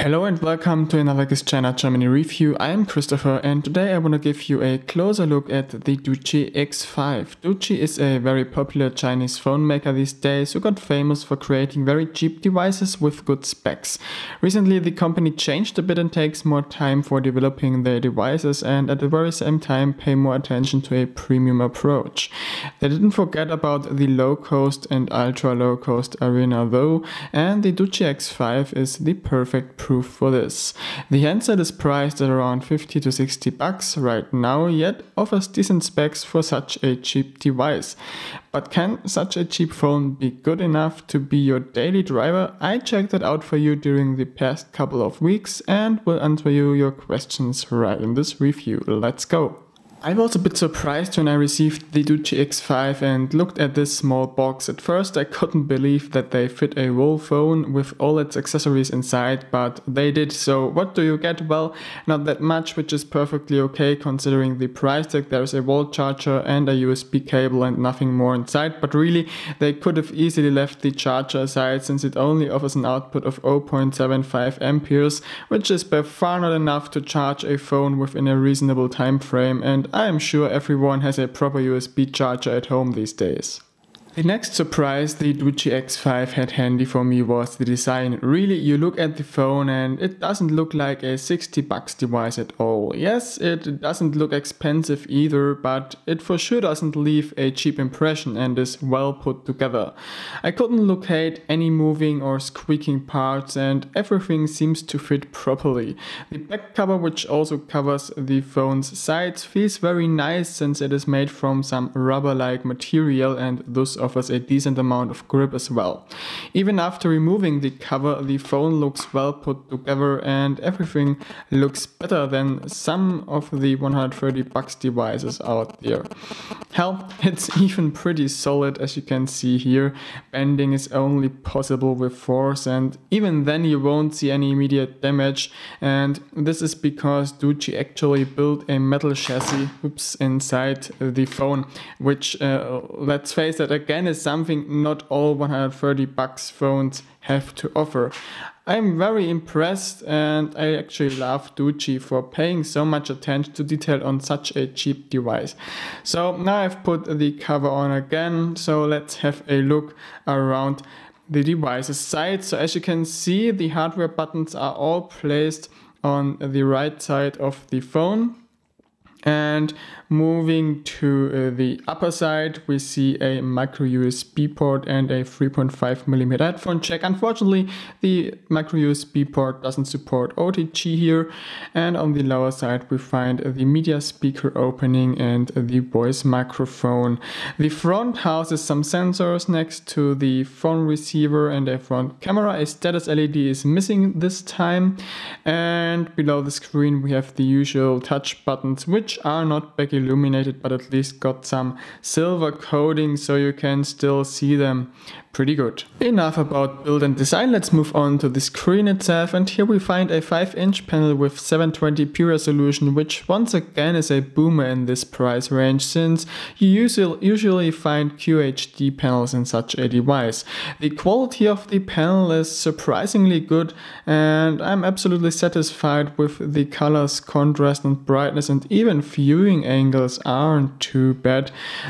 Hello and welcome to another GizChina Germany review. I am Christopher and today I want to give you a closer look at the Doogee X5. Doogee is a very popular Chinese phone maker these days who got famous for creating very cheap devices with good specs. Recently the company changed a bit and takes more time for developing their devices and at the very same time pay more attention to a premium approach. They didn't forget about the low cost and ultra low cost arena though, and the Doogee X5 is the perfect proof for this. The handset is priced at around 50 to 60 bucks right now, yet offers decent specs for such a cheap device. But can such a cheap phone be good enough to be your daily driver? I checked that out for you during the past couple of weeks and will answer you your questions right in this review. Let's go! I was a bit surprised when I received the Doogee X5 and looked at this small box. At first I couldn't believe that they fit a whole phone with all its accessories inside, but they did. So what do you get? Well, not that much, which is perfectly okay considering the price tag. There's a wall charger and a USB cable and nothing more inside, but really they could have easily left the charger aside since it only offers an output of 0.75 amperes, which is by far not enough to charge a phone within a reasonable time frame, and I am sure everyone has a proper USB charger at home these days. The next surprise the Doogee X5 had handy for me was the design. Really, you look at the phone and it doesn't look like a 60 bucks device at all. Yes, it doesn't look expensive either, but it for sure doesn't leave a cheap impression and is well put together. I couldn't locate any moving or squeaking parts and everything seems to fit properly. The back cover, which also covers the phone's sides, feels very nice since it is made from some rubber-like material and thus offers a decent amount of grip as well. Even after removing the cover, the phone looks well put together and everything looks better than some of the 130 bucks devices out there. Hell, it's even pretty solid, as you can see here. Bending is only possible with force and even then you won't see any immediate damage, and this is because Doogee actually built a metal chassis inside the phone, which let's face it, again is something not all 130 bucks phones have to offer. I'm very impressed and I actually love Doogee for paying so much attention to detail on such a cheap device. So now I've put the cover on again, so let's have a look around the device's side. So as you can see, the hardware buttons are all placed on the right side of the phone. And moving to the upper side, we see a micro USB port and a 3.5mm headphone jack. Unfortunately, the micro USB port doesn't support OTG here. And on the lower side, we find the media speaker opening and the voice microphone. The front houses some sensors next to the phone receiver and a front camera. A status LED is missing this time. And below the screen, we have the usual touch buttons, which are not back illuminated but at least got some silver coating so you can still see them pretty good. Enough about build and design, let's move on to the screen itself, and here we find a 5-inch panel with 720p resolution, which once again is a boomer in this price range since you usually find QHD panels in such a device. The quality of the panel is surprisingly good and I'm absolutely satisfied with the colors, contrast and brightness, and even viewing angles aren't too bad.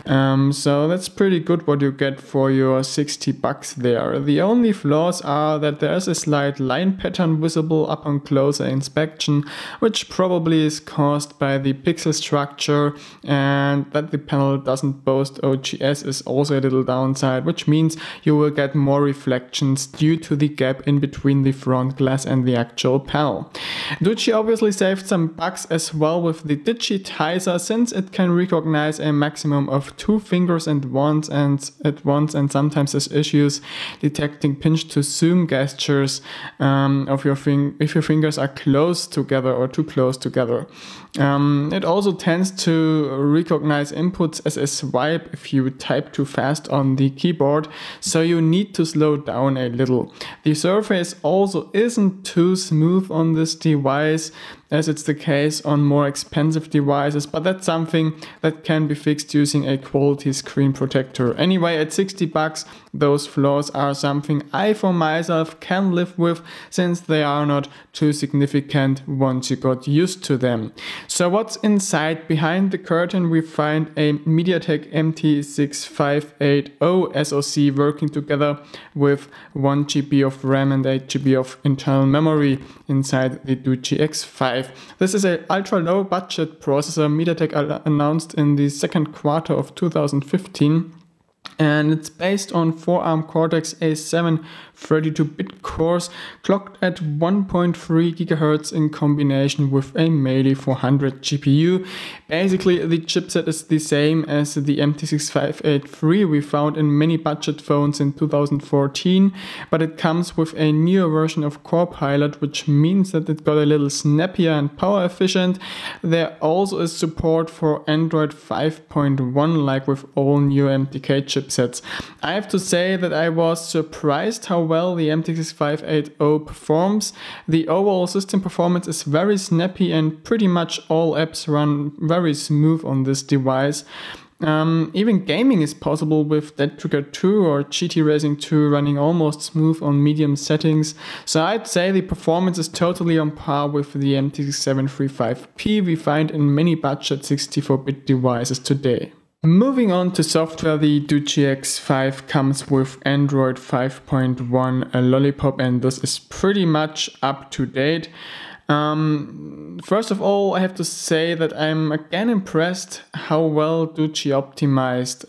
So that's pretty good what you get for your 60 bucks there. The only flaws are that there's a slight line pattern visible upon closer inspection, which probably is caused by the pixel structure, and that the panel doesn't boast OGS is also a little downside, which means you will get more reflections due to the gap in between the front glass and the actual panel. Doogee obviously saved some bucks as well with the digitizer since it can recognize a maximum of 2 fingers at once and sometimes has issues detecting pinch to zoom gestures if your fingers are close together or too close together. It also tends to recognize inputs as a swipe if you type too fast on the keyboard, so you need to slow down a little. The surface also isn't too smooth on this device. as it's the case on more expensive devices, but that's something that can be fixed using a quality screen protector. Anyway, at 60 bucks, those flaws are something I for myself can live with, since they are not too significant once you got used to them. So what's inside? Behind the curtain we find a MediaTek MT6580 SoC working together with 1 GB of RAM and 8 GB of internal memory inside the Doogee X5. This is an ultra low budget processor MediaTek announced in the second quarter of 2015. And it's based on 4 ARM Cortex A7 32-bit cores clocked at 1.3 GHz in combination with a Melee 400 GPU. Basically, the chipset is the same as the MT6583 we found in many budget phones in 2014, but it comes with a newer version of Core Pilot, which means that it got a little snappier and power efficient. There also is support for Android 5.1 like with all new MTK chipsets. I have to say that I was surprised how well the MT6580 performs. The overall system performance is very snappy and pretty much all apps run very smooth on this device. Even gaming is possible with Dead Trigger 2 or GT Racing 2 running almost smooth on medium settings. So I'd say the performance is totally on par with the MT735P we find in many budget 64-bit devices today. Moving on to software, the Doogee X5 comes with Android 5.1 Lollipop, and this is pretty much up to date. First of all, I have to say that I'm again impressed how well Doogee optimized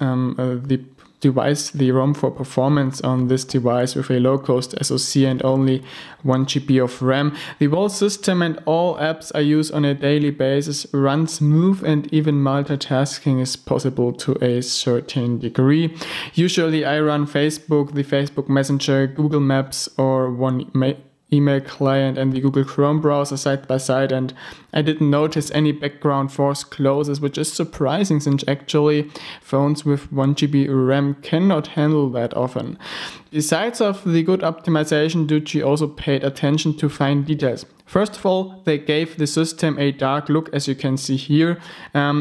the device, the ROM for performance on this device with a low-cost SoC and only 1 GB of RAM. The whole system and all apps I use on a daily basis run smooth, and even multitasking is possible to a certain degree. Usually I run Facebook, the Facebook Messenger, Google Maps, or one email client and the Google Chrome browser side by side, and I didn't notice any background force closes, which is surprising since actually phones with 1 GB RAM cannot handle that often. Besides of the good optimization, Doogee also paid attention to fine details. First of all, they gave the system a dark look, as you can see here,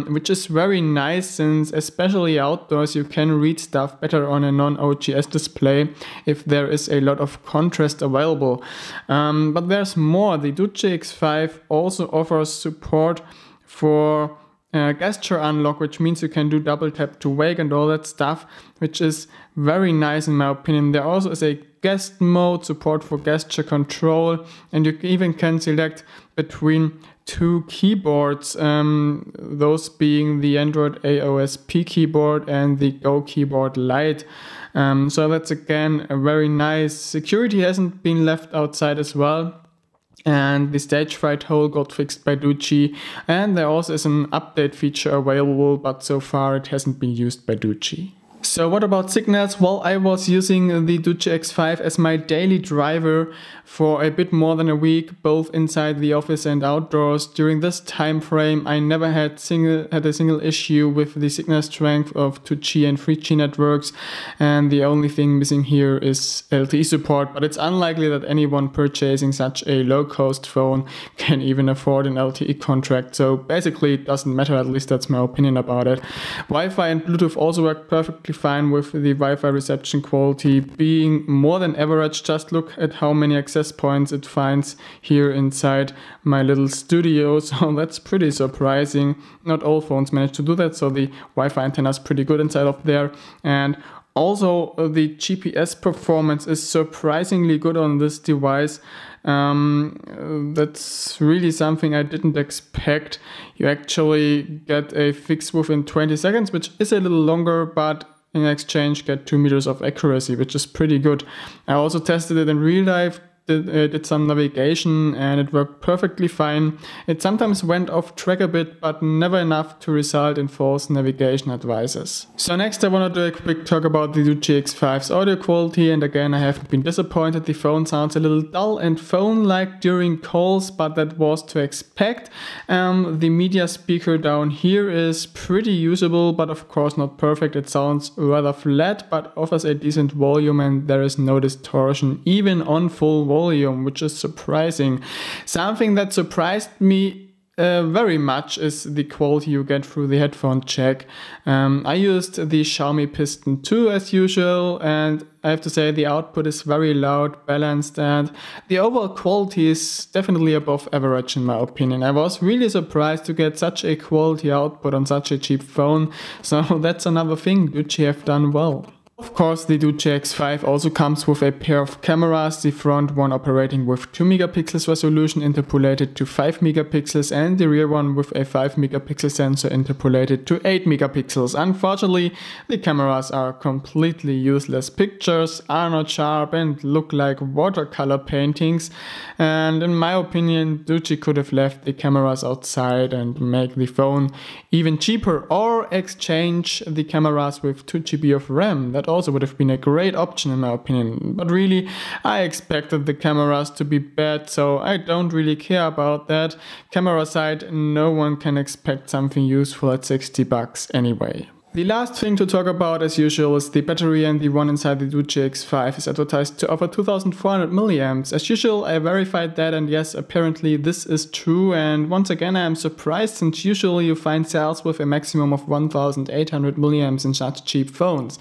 which is very nice since especially outdoors you can read stuff better on a non-OGS display if there is a lot of contrast available. But there's more. The Doogee X5 also offers support for gesture unlock, which means you can do double tap to wake and all that stuff, which is very nice in my opinion. There also is a guest mode, support for gesture control, and you even can select between 2 keyboards, those being the Android AOSP keyboard and the Go keyboard Lite. So that's again a very nice. Security hasn't been left outside as well. And the stage fright hole got fixed by Doogee, and there also is an update feature available, but so far it hasn't been used by Doogee. So what about signals? Well, I was using the Doogee X5 as my daily driver for a bit more than a week, both inside the office and outdoors. During this time frame, I never had a single issue with the signal strength of 2G and 3G networks, and the only thing missing here is LTE support, but it's unlikely that anyone purchasing such a low-cost phone can even afford an LTE contract, so basically it doesn't matter, at least that's my opinion about it. Wi-Fi and Bluetooth also work perfectly fine with the Wi-Fi reception quality being more than average. Just look at how many access points it finds here inside my little studio, so that's pretty surprising. Not all phones manage to do that, so the Wi-Fi antenna is pretty good inside of there. And also the GPS performance is surprisingly good on this device. That's really something I didn't expect. You actually get a fix within 20 seconds, which is a little longer, but in exchange get 2 meters of accuracy, which is pretty good. I also tested it in real life, did some navigation, and it worked perfectly fine. It sometimes went off track a bit, but never enough to result in false navigation advices. So next I want to do a quick talk about the Doogee X5's audio quality, and again I haven't been disappointed. The phone sounds a little dull and phone-like during calls, but that was to expect. The media speaker down here is pretty usable, but of course not perfect. It sounds rather flat, but offers a decent volume and there is no distortion, even on full volume. volume, which is surprising. Something that surprised me very much is the quality you get through the headphone jack. I used the Xiaomi Piston 2 as usual, and I have to say the output is very loud, balanced, and the overall quality is definitely above average in my opinion. I was really surprised to get such a quality output on such a cheap phone, so that's another thing Doogee have done well. Of course, the Doogee X5 also comes with a pair of cameras, the front one operating with 2 megapixels resolution interpolated to 5 megapixels and the rear one with a 5 megapixel sensor interpolated to 8 megapixels. Unfortunately, the cameras are completely useless. Pictures are not sharp and look like watercolor paintings, and in my opinion, Doogee could have left the cameras outside and make the phone even cheaper, or exchange the cameras with 2 GB of RAM. That also would have been a great option in my opinion, but really I expected the cameras to be bad, so I don't really care about that. Camera side, no one can expect something useful at 60 bucks anyway. The last thing to talk about as usual is the battery, and the one inside the Doogee X5 is advertised to offer 2400 milliamps. As usual, I verified that, and yes, apparently this is true, and once again I am surprised since usually you find cells with a maximum of 1800 milliamps in such cheap phones.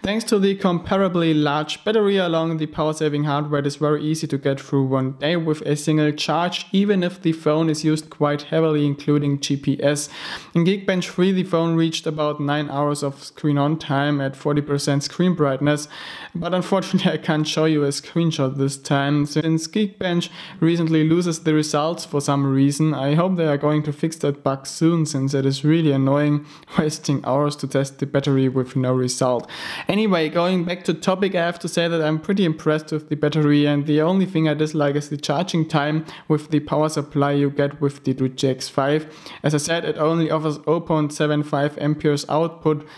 Thanks to the comparably large battery along the power saving hardware, it is very easy to get through one day with a single charge, even if the phone is used quite heavily including GPS. In Geekbench 3 the phone reached about 9 hours of screen on time at 40% screen brightness, but unfortunately I can't show you a screenshot this time since Geekbench recently loses the results for some reason. I hope they are going to fix that bug soon, since it is really annoying wasting hours to test the battery with no result. Anyway, going back to topic, I have to say that I'm pretty impressed with the battery, and the only thing I dislike is the charging time with the power supply you get with the Doogee X5. As I said, it only offers 0.75 amperes output,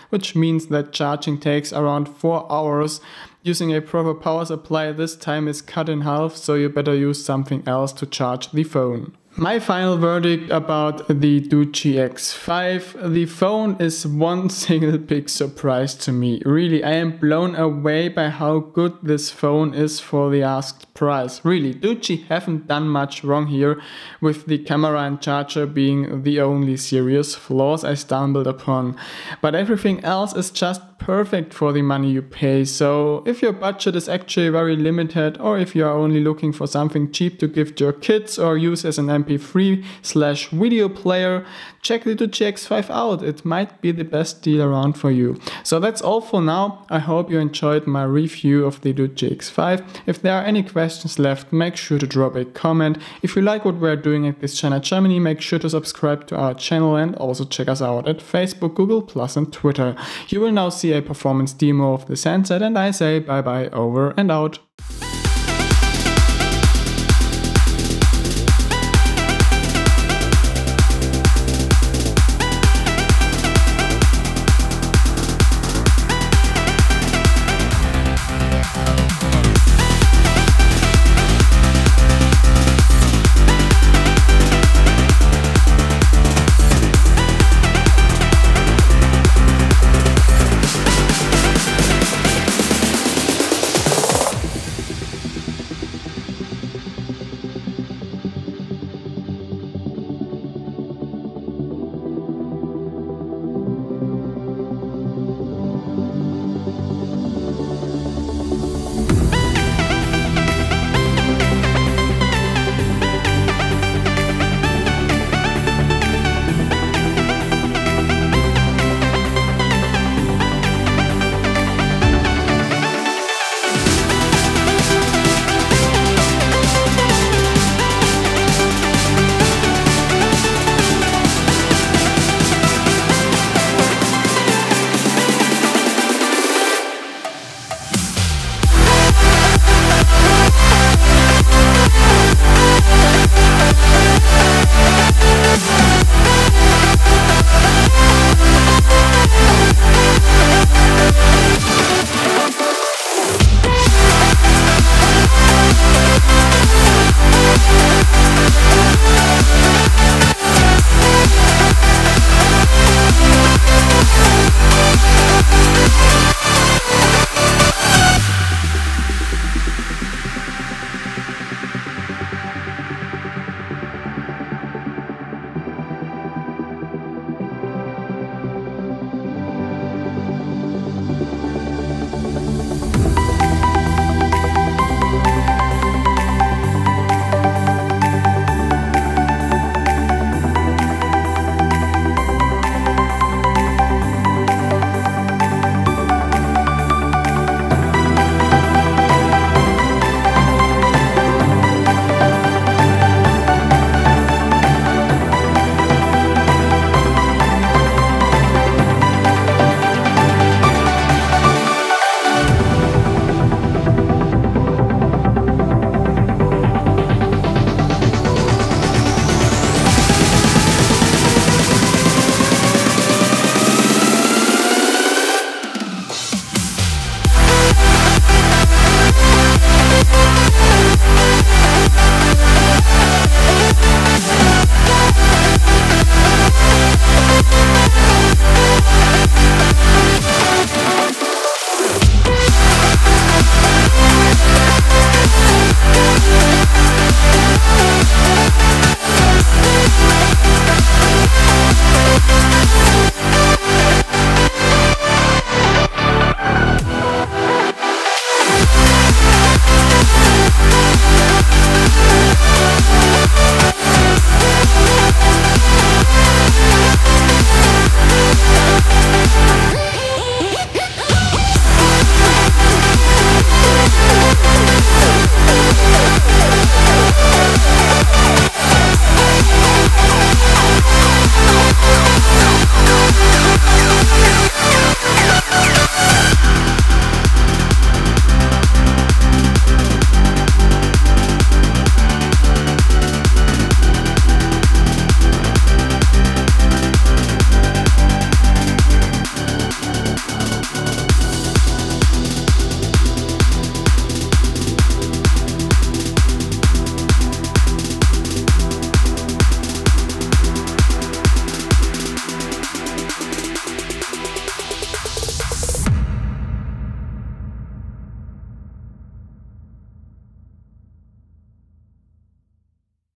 which means that charging takes around 4 hours. Using a proper power supply, this time is cut in half, so you better use something else to charge the phone. My final verdict about the Doogee X5, the phone is one single big surprise to me. Really, I am blown away by how good this phone is for the asked price. Really, Doogee haven't done much wrong here, with the camera and charger being the only serious flaws I stumbled upon. But everything else is just perfect for the money you pay. So if your budget is actually very limited, or if you are only looking for something cheap to give to your kids or use as an MP3/video player, check the Doogee X5 out. It might be the best deal around for you. So that's all for now. I hope you enjoyed my review of the Doogee X5. If there are any questions left, make sure to drop a comment. If you like what we're doing at GizChina Germany, make sure to subscribe to our channel and also check us out at Facebook, Google+, and Twitter. You will now see a performance demo of this handset, and I say bye bye, over and out.